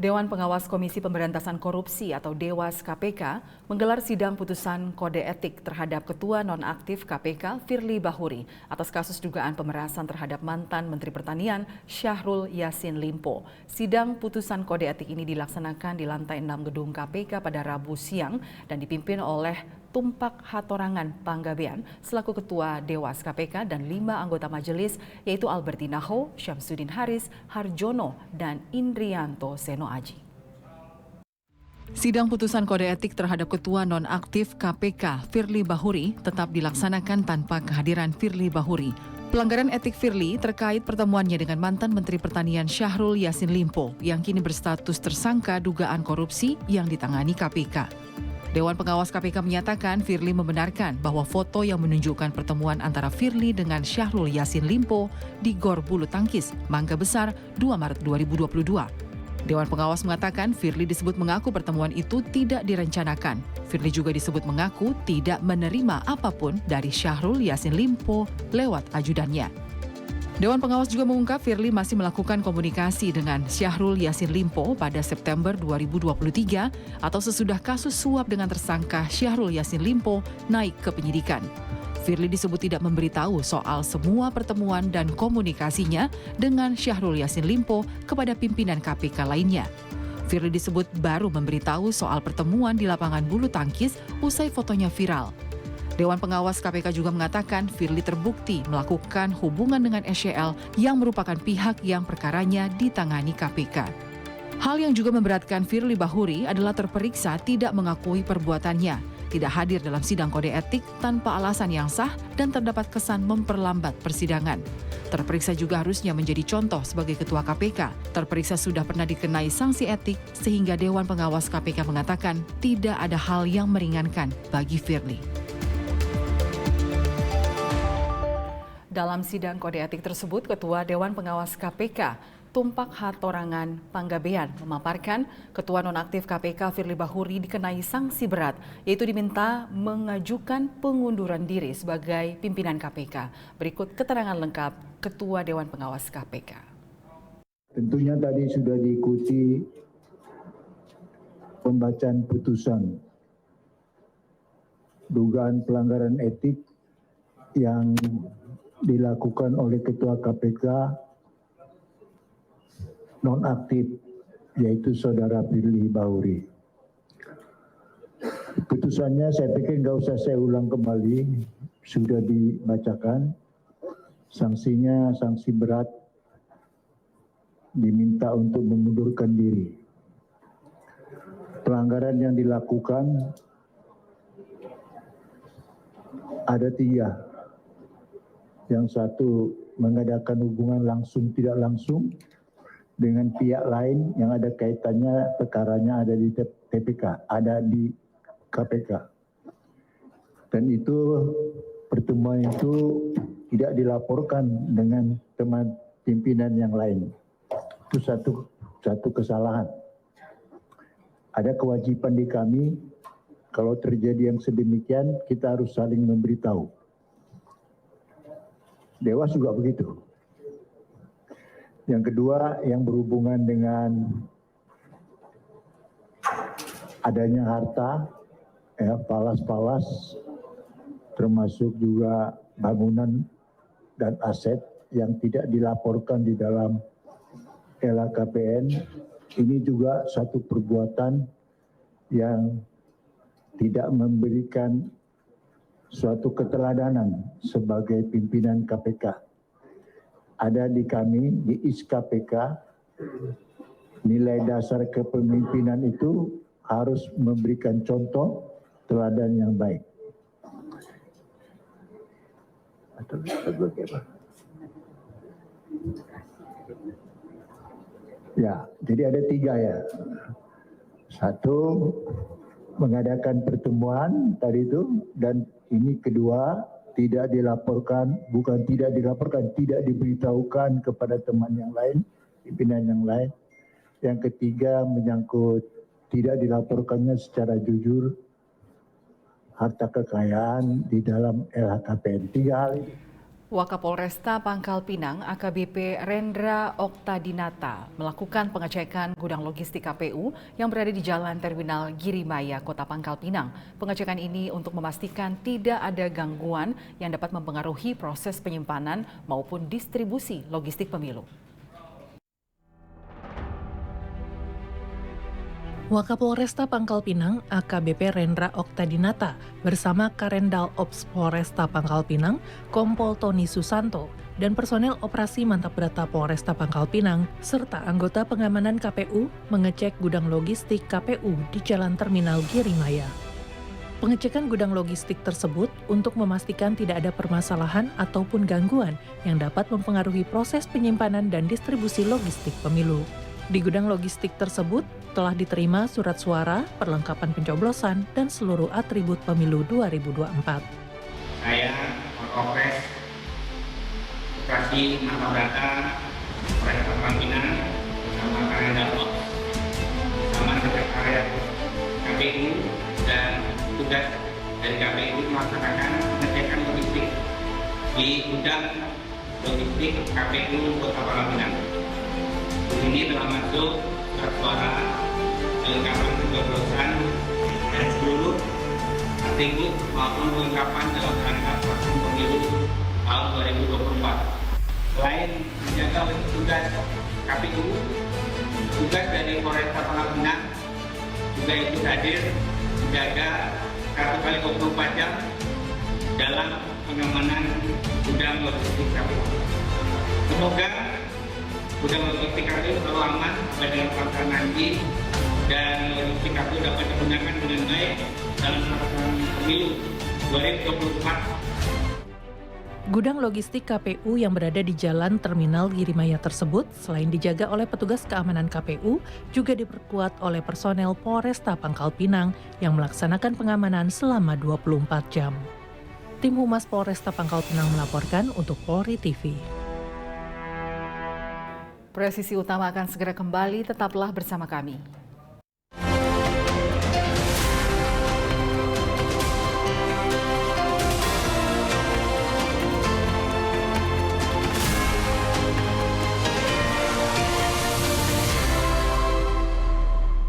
Dewan Pengawas Komisi Pemberantasan Korupsi atau Dewas KPK menggelar sidang putusan kode etik terhadap Ketua Nonaktif KPK Firly Bahuri atas kasus dugaan pemerasan terhadap mantan Menteri Pertanian Syahrul Yassin Limpo. Sidang putusan kode etik ini dilaksanakan di lantai 6 gedung KPK pada Rabu siang dan dipimpin oleh Tumpak Hatorangan Panggabean selaku Ketua Dewas KPK dan 5 anggota majelis yaitu Albertina Ho, Syamsuddin Haris, Harjono, dan Indrianto Seno Aji. Sidang putusan kode etik terhadap Ketua Nonaktif KPK Firly Bahuri tetap dilaksanakan tanpa kehadiran Firly Bahuri. Pelanggaran etik Firly terkait pertemuannya dengan mantan Menteri Pertanian Syahrul Yassin Limpo yang kini berstatus tersangka dugaan korupsi yang ditangani KPK. Dewan Pengawas KPK menyatakan Firly membenarkan bahwa foto yang menunjukkan pertemuan antara Firly dengan Syahrul Yassin Limpo di Gor Bulu Tangkis, Mangga Besar, 2 Maret 2022. Dewan Pengawas mengatakan Firly disebut mengaku pertemuan itu tidak direncanakan. Firly juga disebut mengaku tidak menerima apapun dari Syahrul Yassin Limpo lewat ajudannya. Dewan Pengawas juga mengungkap Firly masih melakukan komunikasi dengan Syahrul Yassin Limpo pada September 2023 atau sesudah kasus suap dengan tersangka Syahrul Yassin Limpo naik ke penyidikan. Firly disebut tidak memberitahu soal semua pertemuan dan komunikasinya dengan Syahrul Yassin Limpo kepada pimpinan KPK lainnya. Firly disebut baru memberitahu soal pertemuan di lapangan bulu tangkis usai fotonya viral. Dewan Pengawas KPK juga mengatakan Firly terbukti melakukan hubungan dengan SYL yang merupakan pihak yang perkaranya ditangani KPK. Hal yang juga memberatkan Firly Bahuri adalah terperiksa tidak mengakui perbuatannya, tidak hadir dalam sidang kode etik tanpa alasan yang sah dan terdapat kesan memperlambat persidangan. Terperiksa juga harusnya menjadi contoh sebagai Ketua KPK. Terperiksa sudah pernah dikenai sanksi etik sehingga Dewan Pengawas KPK mengatakan tidak ada hal yang meringankan bagi Firly. Dalam sidang kode etik tersebut, Ketua Dewan Pengawas KPK, Tumpak Hatorangan Panggabean, memaparkan Ketua Nonaktif KPK Firly Bahuri dikenai sanksi berat, yaitu diminta mengajukan pengunduran diri sebagai pimpinan KPK. Berikut keterangan lengkap Ketua Dewan Pengawas KPK. Tentunya tadi sudah diikuti pembacaan putusan dugaan pelanggaran etik yang dilakukan oleh Ketua KPK nonaktif, yaitu Saudara Firly Bahuri. Putusannya saya pikir nggak usah saya ulang kembali, sudah dibacakan. Sanksinya sanksi berat, diminta untuk mengundurkan diri. Pelanggaran yang dilakukan ada 3. Yang satu, mengadakan hubungan langsung tidak langsung dengan pihak lain yang ada kaitannya, perkaranya ada di TPK, ada di KPK. Dan itu pertemuan itu tidak dilaporkan dengan teman pimpinan yang lain. Itu satu kesalahan. Ada kewajiban di kami, kalau terjadi yang sedemikian, kita harus saling memberitahu. Dewas juga begitu. Yang kedua, yang berhubungan dengan adanya harta, falas-falas, termasuk juga bangunan dan aset yang tidak dilaporkan di dalam LHKPN, ini juga satu perbuatan yang tidak memberikan suatu keteladanan sebagai pimpinan KPK. Ada di kami, di ISKPK, nilai dasar kepemimpinan itu harus memberikan contoh teladan yang baik. Ya, jadi ada 3 ya. 1, mengadakan pertemuan tadi itu, dan ini kedua, tidak dilaporkan, tidak diberitahukan kepada teman yang lain, pimpinan yang lain. Yang ketiga, menyangkut tidak dilaporkannya secara jujur harta kekayaan di dalam LHKPN. 3 hal ini. Wakapolresta Pangkal Pinang AKBP Rendra Oktadinata melakukan pengecekan gudang logistik KPU yang berada di Jalan Terminal Girimaya, Kota Pangkal Pinang. Pengecekan ini untuk memastikan tidak ada gangguan yang dapat mempengaruhi proses penyimpanan maupun distribusi logistik pemilu. Wakapolresta Pangkal Pinang AKBP Rendra Oktadinata bersama Karendal Ops Polresta Pangkal Pinang Kompol Tony Susanto dan personel operasi Mantap Brata Polresta Pangkal Pinang serta anggota pengamanan KPU mengecek gudang logistik KPU di Jalan Terminal Girimaya. Pengecekan gudang logistik tersebut untuk memastikan tidak ada permasalahan ataupun gangguan yang dapat mempengaruhi proses penyimpanan dan distribusi logistik pemilu. Di gudang logistik tersebut telah diterima surat suara, perlengkapan pencoblosan, dan seluruh atribut pemilu 2024. Saya, Wakapolres Operasi Mantap Brata Polres Pangkal Pinang bersama Karendal Ops bersama Sekretariat KPU dan tugas dari KPU melaksanakan pengecekan logistik di gudang logistik KPU Kota Pangkal Pinang. Ini telah masuk surat suara, kelengkapan pencoblosan dan seluruh atribut maupun kelengkapan dalam rangka pelaksanaan pemilu tahun 2024. Selain menjaga tugas KPU, tugas dari Polresta Pangkal Pinang juga ikut hadir menjaga 1x24 jam dalam pengamanan gudang logistik KPU. Semoga gudang logistik KPU selalu aman pada pelaksanaan nanti dan logistik KPU dapat digunakan dengan baik dalam pelaksanaan pemilu 2024. Gudang logistik KPU yang berada di Jalan Terminal Girimaya tersebut selain dijaga oleh petugas keamanan KPU, juga diperkuat oleh personel Polresta Pangkal Pinang yang melaksanakan pengamanan selama 24 jam. Tim Humas Polresta Pangkal Pinang melaporkan untuk Polri TV. Presisi Utama akan segera kembali, tetaplah bersama kami.